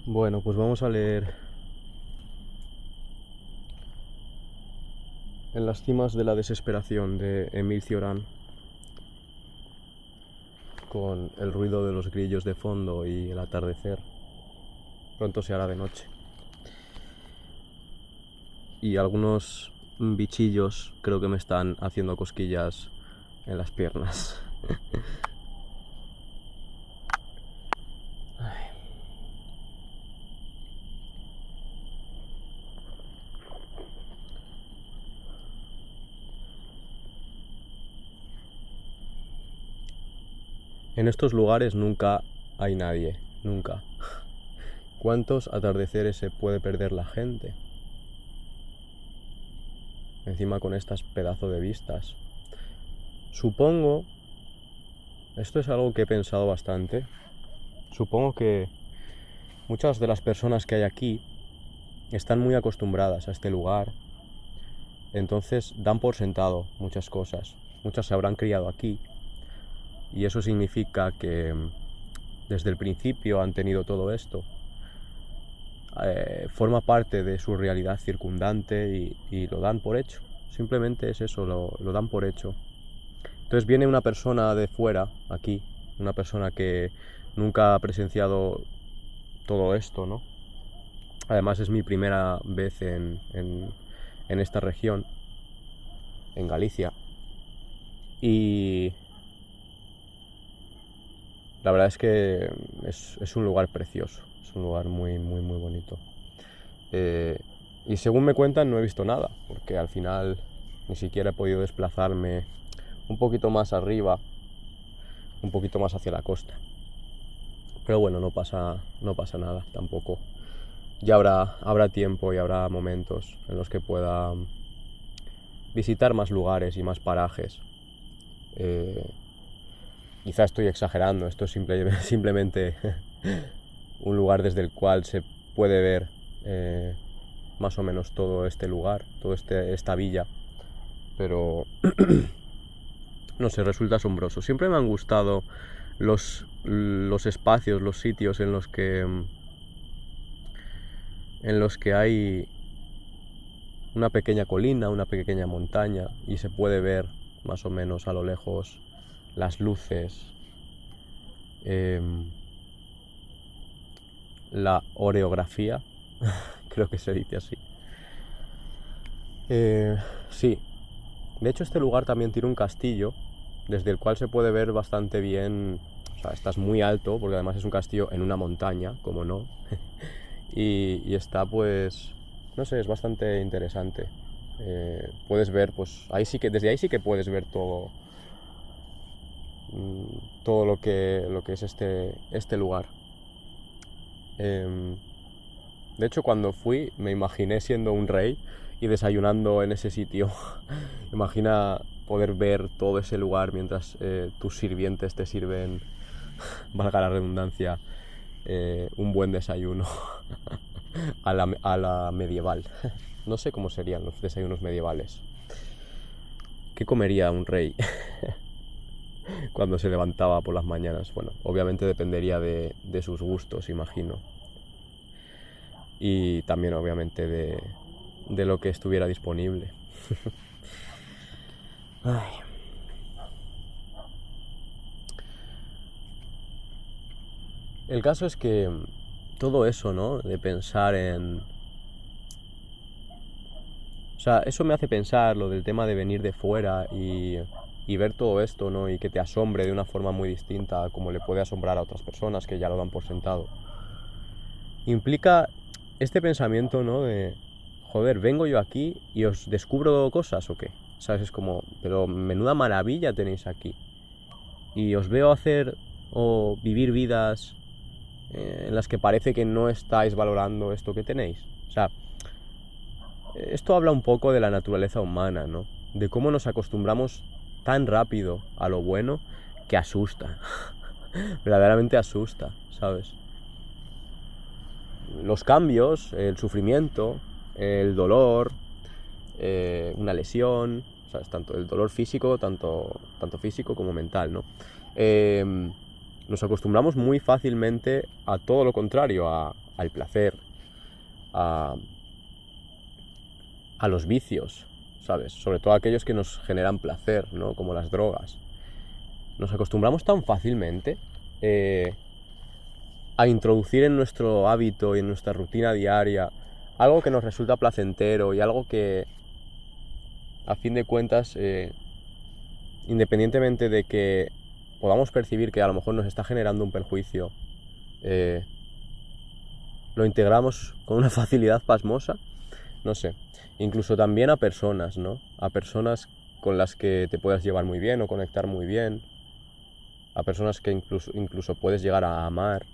Bueno, pues vamos a leer En las cimas de la desesperación de Émile Cioran, con el ruido de los grillos de fondo y el atardecer. Pronto se hará de noche. Y algunos bichillos creo que me están haciendo cosquillas en las piernas. En estos lugares nunca hay nadie, nunca. ¿Cuántos atardeceres se puede perder la gente? Encima con estas pedazos de vistas. Supongo, esto es algo que he pensado bastante, supongo que muchas de las personas que hay aquí están muy acostumbradas a este lugar, entonces dan por sentado muchas cosas. Muchas se habrán criado aquí y eso significa que desde el principio han tenido todo esto. Forma parte de su realidad circundante y lo dan por hecho. Simplemente es eso, lo dan por hecho. Entonces viene una persona de fuera, aquí, una persona que nunca ha presenciado todo esto, ¿no? Además es mi primera vez en esta región, en Galicia. Y la verdad es que es un lugar precioso, es un lugar muy, muy, muy bonito. Y según me cuentan no he visto nada, porque al final ni siquiera he podido desplazarme un poquito más arriba, un poquito más hacia la costa. Pero bueno, no pasa nada tampoco. Ya habrá tiempo y habrá momentos en los que pueda visitar más lugares y más parajes. Quizá estoy exagerando, esto es simplemente un lugar desde el cual se puede ver más o menos todo este lugar, toda esta villa, pero no sé, resulta asombroso. Siempre me han gustado los espacios, los sitios en los que hay una pequeña colina, una pequeña montaña y se puede ver más o menos a lo lejos las luces, la oreografía, creo que se dice así. Sí, de hecho este lugar también tiene un castillo desde el cual se puede ver bastante bien. O sea, estás muy alto porque además es un castillo en una montaña, como no. y está pues, no sé, es bastante interesante. Puedes ver, pues desde ahí sí que puedes ver todo lo que es este lugar. De hecho, cuando fui me imaginé siendo un rey y desayunando en ese sitio. Imagina poder ver todo ese lugar mientras tus sirvientes te sirven, valga la redundancia, un buen desayuno a la medieval. No sé cómo serían los desayunos medievales. ¿Qué comería un rey cuando se levantaba por las mañanas? Bueno, obviamente dependería de sus gustos, imagino. Y también obviamente de lo que estuviera disponible. Ay. El caso es que todo eso, ¿no? De pensar en... O sea, eso me hace pensar lo del tema de venir de fuera y ver todo esto, ¿no? Y que te asombre de una forma muy distinta a como le puede asombrar a otras personas que ya lo dan por sentado. Implica este pensamiento, ¿no? De, joder, vengo yo aquí y os descubro cosas o qué. ¿Sabes? Es como, pero menuda maravilla tenéis aquí. Y os veo hacer o vivir vidas en las que parece que no estáis valorando esto que tenéis. O sea, esto habla un poco de la naturaleza humana, ¿no? De cómo nos acostumbramos tan rápido a lo bueno que asusta. Verdaderamente asusta, ¿sabes? Los cambios, el sufrimiento, el dolor, una lesión, ¿sabes? Tanto el dolor físico, tanto físico como mental, ¿no? Nos acostumbramos muy fácilmente a todo lo contrario, a al placer, a los vicios, ¿sabes? Sobre todo aquellos que nos generan placer, ¿no? Como las drogas. Nos acostumbramos tan fácilmente a introducir en nuestro hábito y en nuestra rutina diaria algo que nos resulta placentero y algo que, a fin de cuentas, independientemente de que podamos percibir que a lo mejor nos está generando un perjuicio, lo integramos con una facilidad pasmosa, no sé. Incluso también a personas, ¿no? A personas con las que te puedas llevar muy bien o conectar muy bien, a personas que incluso puedes llegar a amar.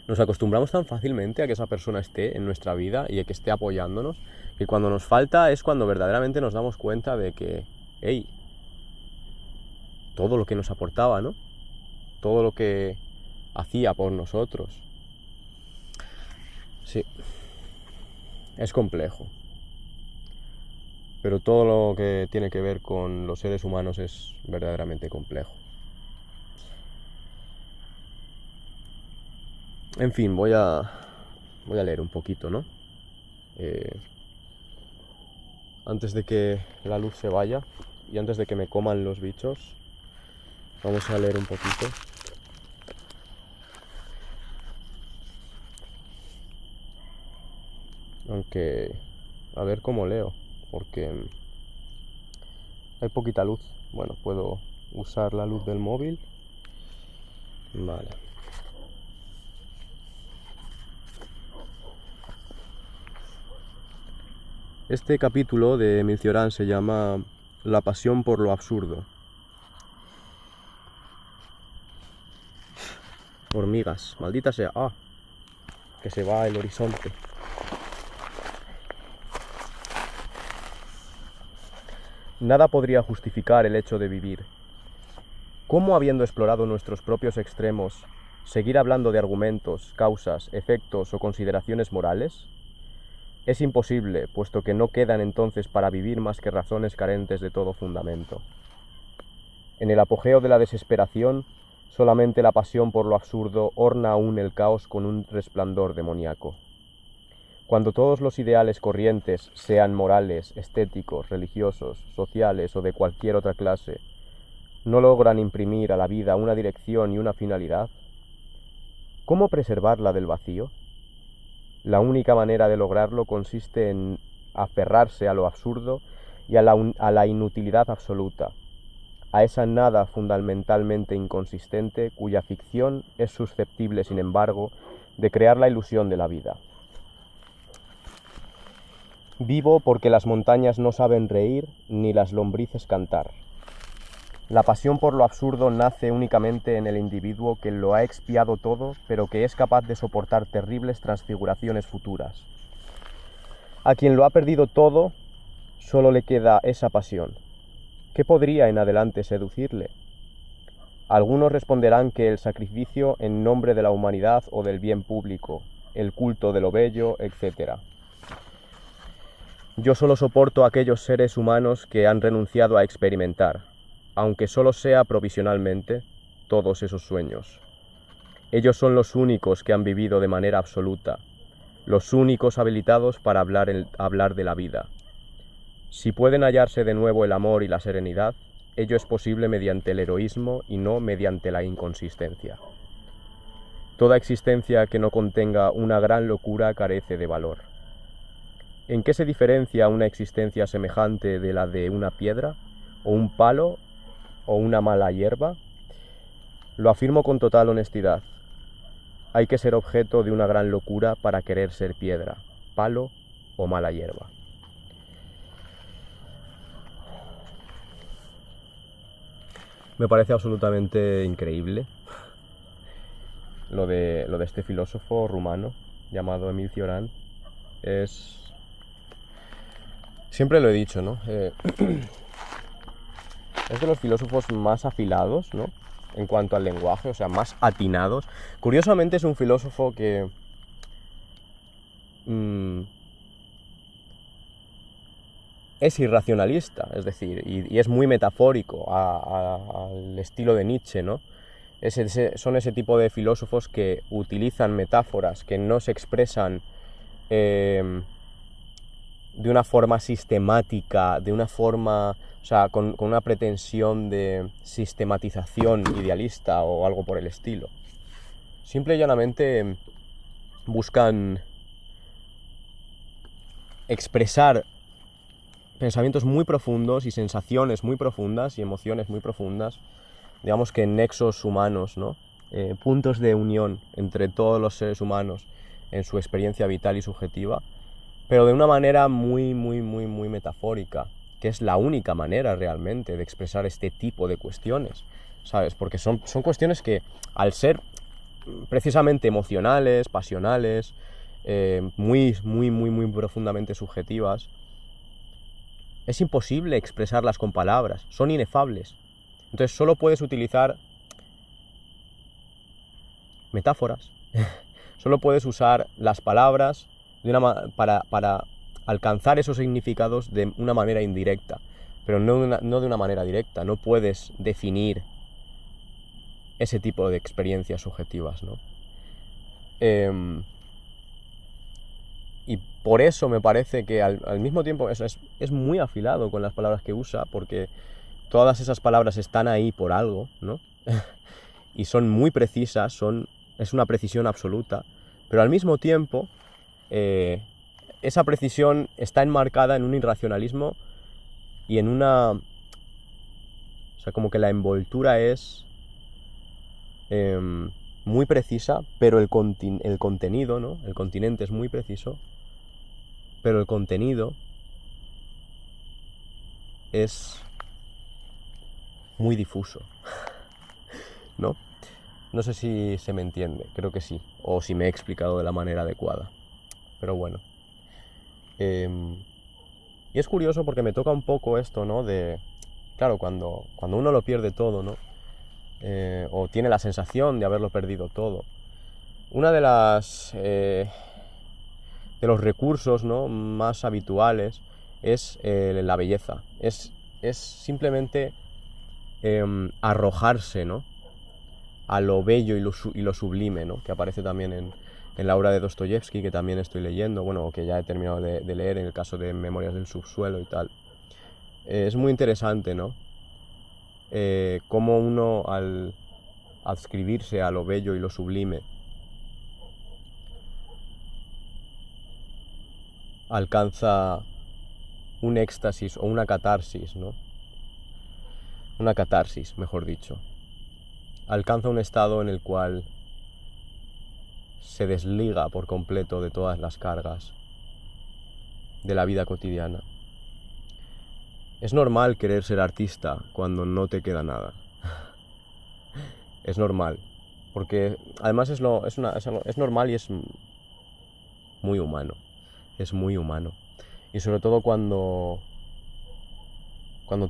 Nos acostumbramos tan fácilmente a que esa persona esté en nuestra vida y a que esté apoyándonos, que cuando nos falta es cuando verdaderamente nos damos cuenta de que, hey, todo lo que nos aportaba, ¿no? Todo lo que hacía por nosotros. Sí, es complejo. Pero todo lo que tiene que ver con los seres humanos es verdaderamente complejo. En fin, voy a leer un poquito, ¿no? Antes de que la luz se vaya y antes de que me coman los bichos, vamos a leer un poquito. Aunque, a ver cómo leo, porque hay poquita luz. Bueno, puedo usar la luz del móvil. Vale. Este capítulo de Emil Cioran se llama La pasión por lo absurdo. Hormigas, maldita sea. Ah, que se va el horizonte. Nada podría justificar el hecho de vivir. ¿Cómo, habiendo explorado nuestros propios extremos, seguir hablando de argumentos, causas, efectos o consideraciones morales? Es imposible, puesto que no quedan entonces para vivir más que razones carentes de todo fundamento. En el apogeo de la desesperación, solamente la pasión por lo absurdo orna aún el caos con un resplandor demoníaco. Cuando todos los ideales corrientes, sean morales, estéticos, religiosos, sociales o de cualquier otra clase, no logran imprimir a la vida una dirección y una finalidad, ¿cómo preservarla del vacío? La única manera de lograrlo consiste en aferrarse a lo absurdo y a la inutilidad absoluta, a esa nada fundamentalmente inconsistente cuya ficción es susceptible, sin embargo, de crear la ilusión de la vida. Vivo porque las montañas no saben reír ni las lombrices cantar. La pasión por lo absurdo nace únicamente en el individuo que lo ha expiado todo, pero que es capaz de soportar terribles transfiguraciones futuras. A quien lo ha perdido todo, solo le queda esa pasión. ¿Qué podría en adelante seducirle? Algunos responderán que el sacrificio en nombre de la humanidad o del bien público, el culto de lo bello, etc. Yo solo soporto a aquellos seres humanos que han renunciado a experimentar, aunque solo sea provisionalmente, todos esos sueños. Ellos son los únicos que han vivido de manera absoluta, los únicos habilitados para hablar de la vida. Si pueden hallarse de nuevo el amor y la serenidad, ello es posible mediante el heroísmo y no mediante la inconsistencia. Toda existencia que no contenga una gran locura carece de valor. ¿En qué se diferencia una existencia semejante de la de una piedra, o un palo, o una mala hierba? Lo afirmo con total honestidad. Hay que ser objeto de una gran locura para querer ser piedra, palo o mala hierba. Me parece absolutamente increíble lo de este filósofo rumano llamado Emil Cioran. Siempre lo he dicho, ¿no? Es de los filósofos más afilados, ¿no? En cuanto al lenguaje, o sea, más atinados. Curiosamente es un filósofo que es irracionalista, es decir, y es muy metafórico al estilo de Nietzsche, ¿no? Son ese tipo de filósofos que utilizan metáforas que no se expresan de una forma sistemática, de una forma, o sea, con una pretensión de sistematización idealista o algo por el estilo. Simple y llanamente buscan expresar pensamientos muy profundos y sensaciones muy profundas y emociones muy profundas, digamos que nexos humanos, ¿no? Puntos de unión entre todos los seres humanos en su experiencia vital y subjetiva, pero de una manera muy metafórica, que es la única manera realmente de expresar este tipo de cuestiones, ¿sabes? Porque son cuestiones que, al ser precisamente emocionales, pasionales, muy profundamente subjetivas, es imposible expresarlas con palabras, son inefables. Entonces solo puedes utilizar metáforas, solo puedes usar las palabras para alcanzar esos significados de una manera indirecta, pero no de una manera directa. No puedes definir ese tipo de experiencias subjetivas, ¿no? Y por eso me parece que al mismo tiempo es muy afilado con las palabras que usa, porque todas esas palabras están ahí por algo, ¿no? Y son muy precisas, es una precisión absoluta, pero al mismo tiempo esa precisión está enmarcada en un irracionalismo y en una... O sea, como que la envoltura es muy precisa, pero el contenido, ¿no? El continente es muy preciso, pero el contenido es muy difuso, ¿no? No sé si se me entiende, creo que sí, o si me he explicado de la manera adecuada, pero bueno. Y es curioso porque me toca un poco esto, ¿no? Claro, cuando uno lo pierde todo, ¿no? O tiene la sensación de haberlo perdido todo. Una de los recursos, ¿no?, más habituales es la belleza. Es simplemente arrojarse, ¿no?, a lo bello y lo sublime, ¿no?, que aparece también en la obra de Dostoyevsky, que también estoy leyendo, bueno, que ya he terminado de leer en el caso de Memorias del subsuelo y tal. Es muy interesante, ¿no?, cómo uno, al adscribirse a lo bello y lo sublime, alcanza un éxtasis o una catarsis, ¿no? Una catarsis, mejor dicho. Alcanza un estado en el cual se desliga por completo de todas las cargas de la vida cotidiana. Es normal querer ser artista cuando no te queda nada. Es normal, porque además es normal y es muy humano. Es muy humano. Y sobre todo cuando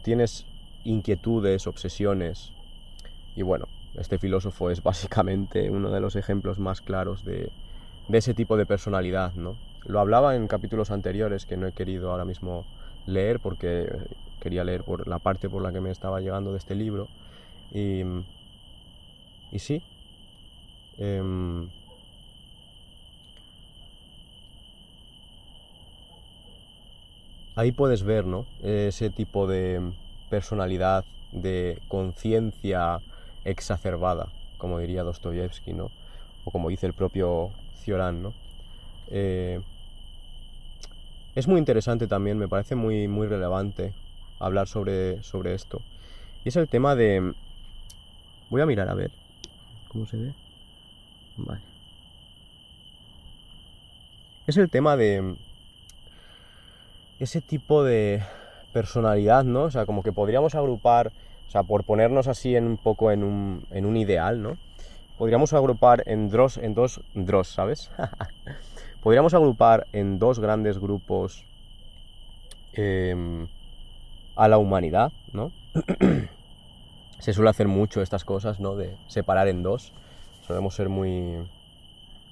tienes inquietudes, obsesiones. Y bueno, este filósofo es básicamente uno de los ejemplos más claros de ese tipo de personalidad, ¿no? Lo hablaba en capítulos anteriores que no he querido ahora mismo leer porque quería leer por la parte por la que me estaba llegando de este libro. Y sí, ahí puedes ver, ¿no?, ese tipo de personalidad, de conciencia exacerbada, como diría Dostoyevsky, ¿no?, o como dice el propio Cioran, ¿no? Es muy interesante también, me parece muy relevante hablar sobre esto. Y es el tema de... Voy a mirar a ver cómo se ve. Vale. Es el tema de ese tipo de personalidad, ¿no? O sea, como que podríamos agrupar, o sea, por ponernos así un poco en un ideal, ¿no? Podríamos agrupar en dos, ¿sabes? Podríamos agrupar en dos grandes grupos a la humanidad, ¿no? Se suele hacer mucho estas cosas, ¿no?, de separar en dos. Solemos ser muy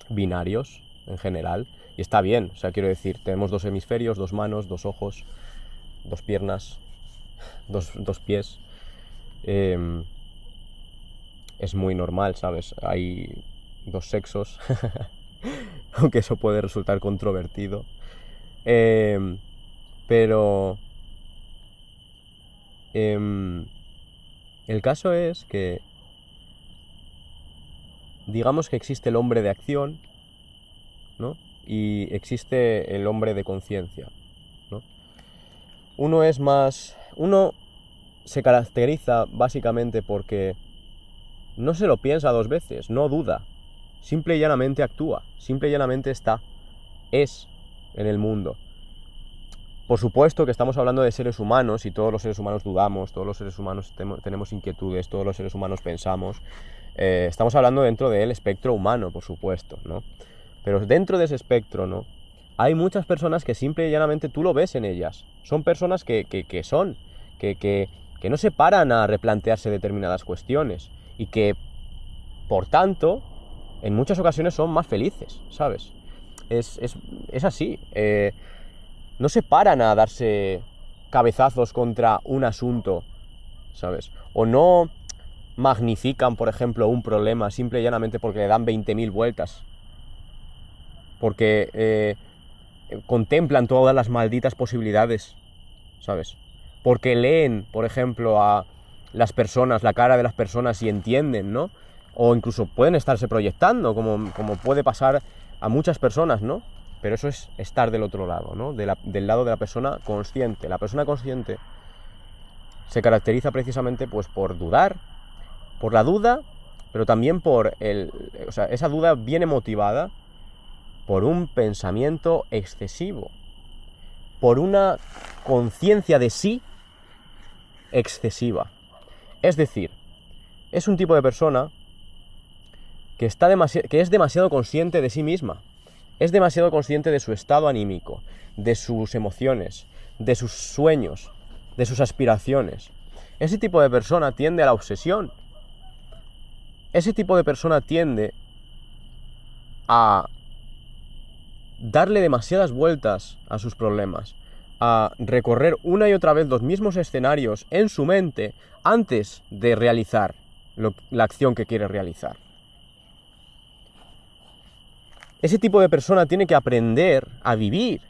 binarios en general. Y está bien, o sea, quiero decir, tenemos dos hemisferios, dos manos, dos ojos, dos piernas, dos pies. es muy normal, ¿sabes? Hay dos sexos, aunque eso puede resultar controvertido. Pero el caso es que, digamos que existe el hombre de acción, ¿no? Y existe el hombre de conciencia, ¿no? Uno se caracteriza básicamente porque no se lo piensa dos veces, no duda, simple y llanamente actúa, simple y llanamente es en el mundo. Por supuesto que estamos hablando de seres humanos y todos los seres humanos dudamos, todos los seres humanos tenemos inquietudes, todos los seres humanos pensamos. Estamos hablando dentro del espectro humano, por supuesto, ¿no? Pero dentro de ese espectro, ¿no? Hay muchas personas que simple y llanamente tú lo ves en ellas. Son personas que no se paran a replantearse determinadas cuestiones y que, por tanto, en muchas ocasiones son más felices, ¿sabes? Es así. No se paran a darse cabezazos contra un asunto, ¿sabes? O no magnifican, por ejemplo, un problema simple y llanamente porque le dan 20.000 vueltas. Porque contemplan todas las malditas posibilidades, ¿sabes? Porque leen, por ejemplo, a las personas, la cara de las personas y entienden, ¿no? O incluso pueden estarse proyectando, como puede pasar a muchas personas, ¿no? Pero eso es estar del otro lado, ¿no? Del lado de la persona consciente. La persona consciente se caracteriza precisamente pues por dudar, por la duda, pero también o sea, esa duda viene motivada por un pensamiento excesivo, por una conciencia de sí excesiva. Es decir, es un tipo de persona que es demasiado consciente de sí misma. Es demasiado consciente de su estado anímico, de sus emociones, de sus sueños, de sus aspiraciones. Ese tipo de persona tiende a la obsesión. Ese tipo de persona tiende a darle demasiadas vueltas a sus problemas, a recorrer una y otra vez los mismos escenarios en su mente antes de realizar la acción que quiere realizar. Ese tipo de persona tiene que aprender a vivir,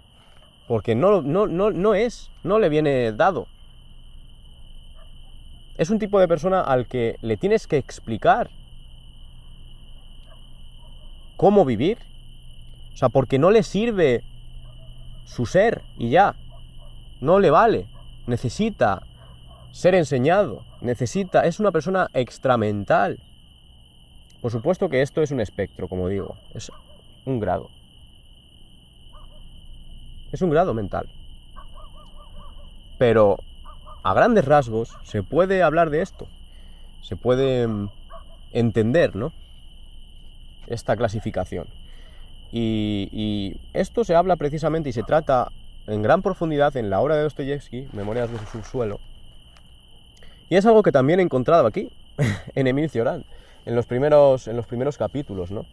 porque no le viene dado. Es un tipo de persona al que le tienes que explicar cómo vivir. O sea, porque no le sirve su ser y ya. No le vale. Necesita ser enseñado. Es una persona extramental. Por supuesto que esto es un espectro, como digo. Es un grado. Es un grado mental. Pero a grandes rasgos se puede hablar de esto. Se puede entender, ¿no? Esta clasificación. Y esto se habla precisamente y se trata en gran profundidad en la obra de Dostoyevsky, Memorias de su subsuelo. Y es algo que también he encontrado aquí, en Émile Cioran, en los primeros capítulos, ¿no?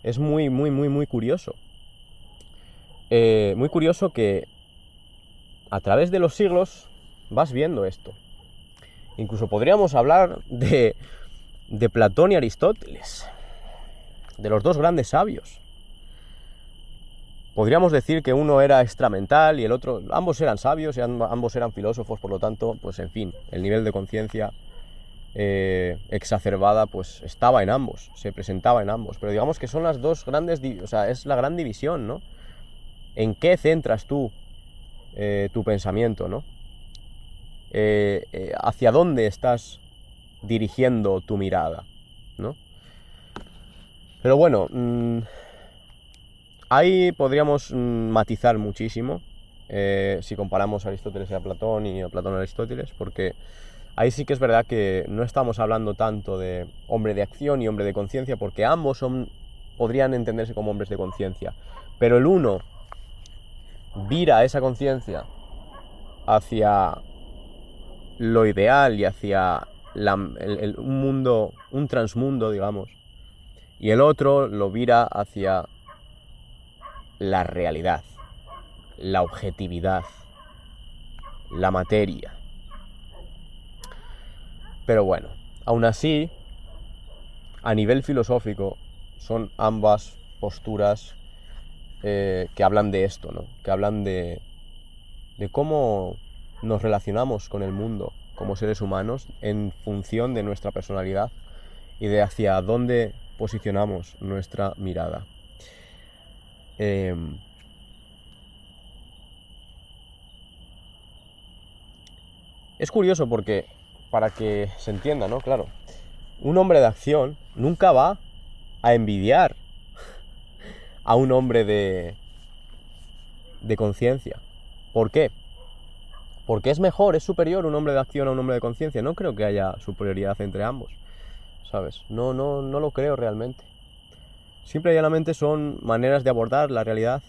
Es muy, muy, muy, muy curioso. Muy curioso que a través de los siglos vas viendo esto. Incluso podríamos hablar de Platón y Aristóteles, de los dos grandes sabios. Podríamos decir que uno era extramental y el otro, ambos eran sabios y ambos eran filósofos, por lo tanto, pues en fin, el nivel de conciencia exacerbada pues estaba en ambos, se presentaba en ambos, pero digamos que son las dos grandes, o sea, es la gran división, ¿no? ¿En qué centras tú tu pensamiento, ¿no? ¿Hacia dónde estás dirigiendo tu mirada, ¿no? Pero bueno, ahí podríamos matizar muchísimo si comparamos a Aristóteles y a Platón y a Platón a Aristóteles, porque ahí sí que es verdad que no estamos hablando tanto de hombre de acción y hombre de conciencia, porque ambos podrían entenderse como hombres de conciencia, pero el uno vira esa conciencia hacia lo ideal y hacia un mundo, un transmundo, digamos, y el otro lo vira hacia la realidad, la objetividad, la materia. Pero bueno, aún así, a nivel filosófico son ambas posturas que hablan de esto, ¿no? Que hablan de cómo nos relacionamos con el mundo como seres humanos en función de nuestra personalidad y de hacia dónde posicionamos nuestra mirada. Es curioso porque, para que se entienda, ¿no? Claro, un hombre de acción nunca va a envidiar a un hombre de conciencia. ¿Por qué? Porque es mejor, es superior un hombre de acción a un hombre de conciencia. No creo que haya superioridad entre ambos, ¿sabes? No lo creo realmente. Simple y llanamente son maneras de abordar la realidad.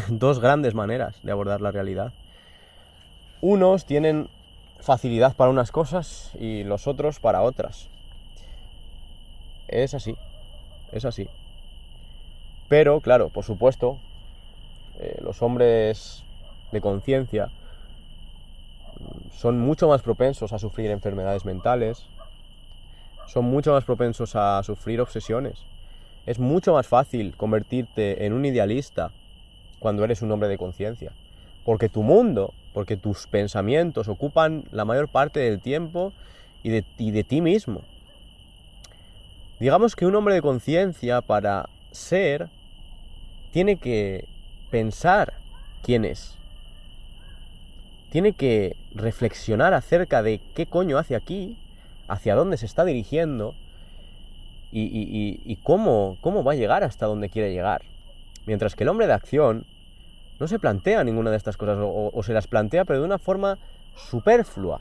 Dos grandes maneras de abordar la realidad. Unos tienen facilidad para unas cosas y los otros para otras. Es así, es así. Pero, claro, por supuesto, los hombres de conciencia son mucho más propensos a sufrir enfermedades mentales, son mucho más propensos a sufrir obsesiones. Es mucho más fácil convertirte en un idealista cuando eres un hombre de conciencia, porque tu mundo, porque tus pensamientos ocupan la mayor parte del tiempo y de ti mismo. Digamos que un hombre de conciencia, para ser, tiene que pensar quién es. Tiene que reflexionar acerca de qué coño hace aquí, hacia dónde se está dirigiendo y cómo va a llegar hasta donde quiere llegar. Mientras que el hombre de acción no se plantea ninguna de estas cosas, o se las plantea, pero de una forma superflua.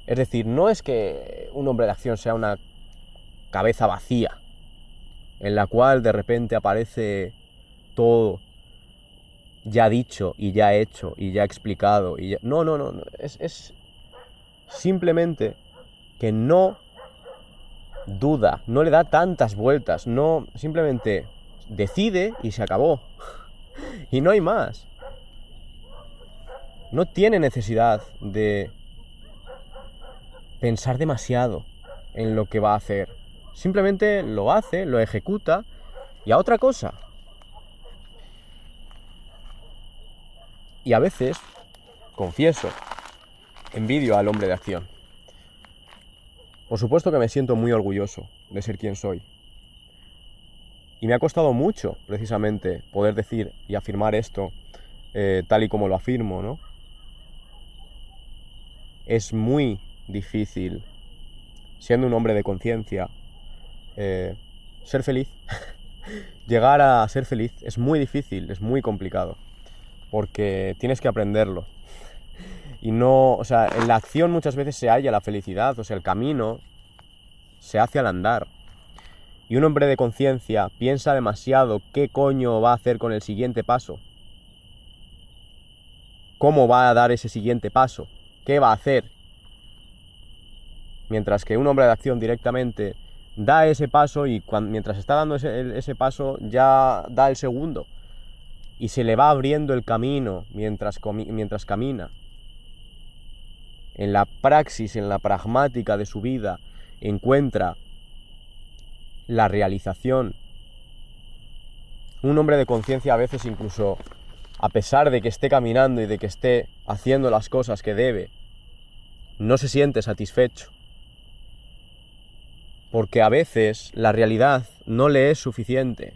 Es decir, no es que un hombre de acción sea una cabeza vacía, en la cual de repente aparece todo ya dicho y ya hecho y ya explicado. No. Es simplemente que no duda, no le da tantas vueltas, no, simplemente decide y se acabó. Y no hay más. No tiene necesidad de pensar demasiado en lo que va a hacer. Simplemente lo hace, lo ejecuta y a otra cosa. Y a veces, confieso, envidio al hombre de acción. Por supuesto que me siento muy orgulloso de ser quien soy. Y me ha costado mucho, precisamente, poder decir y afirmar esto tal y como lo afirmo, ¿no? Es muy difícil, siendo un hombre de conciencia, ser feliz. Llegar a ser feliz es muy difícil, es muy complicado, porque tienes que aprenderlo. Y no, o sea, en la acción muchas veces se halla la felicidad, o sea, el camino se hace al andar. Y un hombre de conciencia piensa demasiado qué coño va a hacer con el siguiente paso. ¿Cómo va a dar ese siguiente paso? ¿Qué va a hacer? Mientras que un hombre de acción directamente da ese paso y mientras está dando ese paso ya da el segundo. Y se le va abriendo el camino mientras camina. En la praxis, en la pragmática de su vida, encuentra la realización. Un hombre de conciencia a veces, incluso a pesar de que esté caminando y de que esté haciendo las cosas que debe, no se siente satisfecho. Porque a veces la realidad no le es suficiente.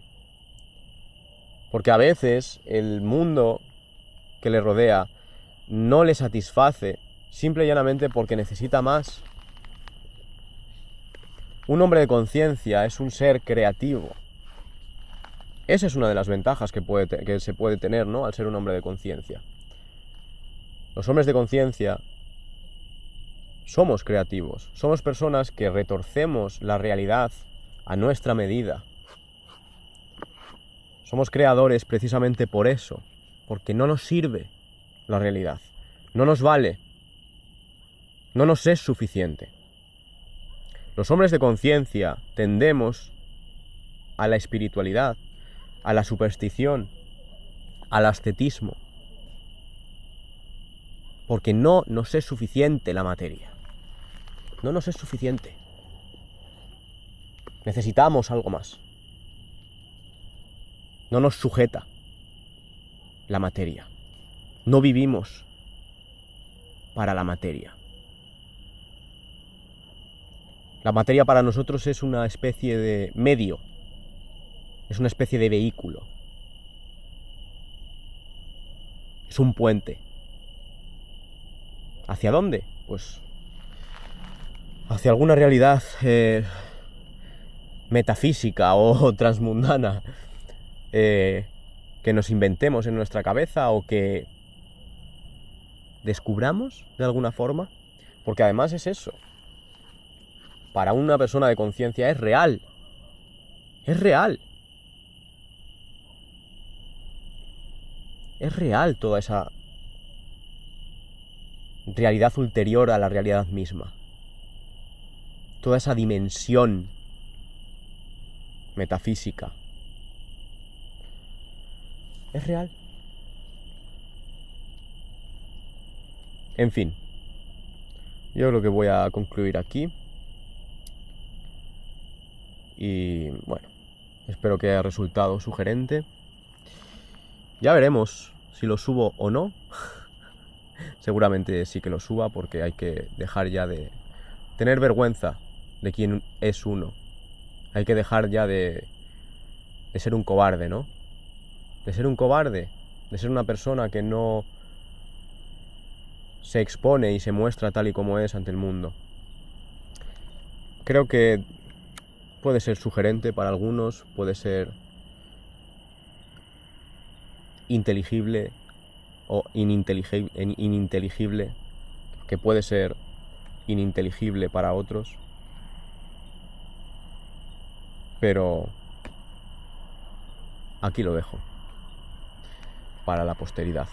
Porque a veces el mundo que le rodea no le satisface, simple y llanamente porque necesita más. Un hombre de conciencia es un ser creativo. Esa es una de las ventajas que se puede tener, ¿no?, al ser un hombre de conciencia. Los hombres de conciencia somos creativos, somos personas que retorcemos la realidad a nuestra medida. Somos creadores precisamente por eso, porque no nos sirve la realidad, no nos vale, no nos es suficiente. Los hombres de conciencia tendemos a la espiritualidad, a la superstición, al ascetismo, porque no nos es suficiente la materia. No nos es suficiente. Necesitamos algo más. No nos sujeta la materia. No vivimos para la materia. La materia para nosotros es una especie de medio, es una especie de vehículo, es un puente. ¿Hacia dónde? Pues hacia alguna realidad metafísica o transmundana que nos inventemos en nuestra cabeza o que descubramos de alguna forma, porque además es eso. Para una persona de conciencia es real. Es real. Es real toda esa realidad ulterior a la realidad misma. Toda esa dimensión metafísica. Es real. En fin. Yo creo que voy a concluir aquí. Y bueno, espero que haya resultado sugerente. Ya veremos si lo subo o no. Seguramente sí que lo suba porque hay que dejar ya de tener vergüenza de quién es uno. Hay que dejar ya de ser un cobarde, ¿no? De ser un cobarde, de ser una persona que no se expone y se muestra tal y como es ante el mundo. Creo que puede ser sugerente para algunos, puede ser inteligible o ininteligible, que puede ser ininteligible para otros, pero aquí lo dejo para la posteridad.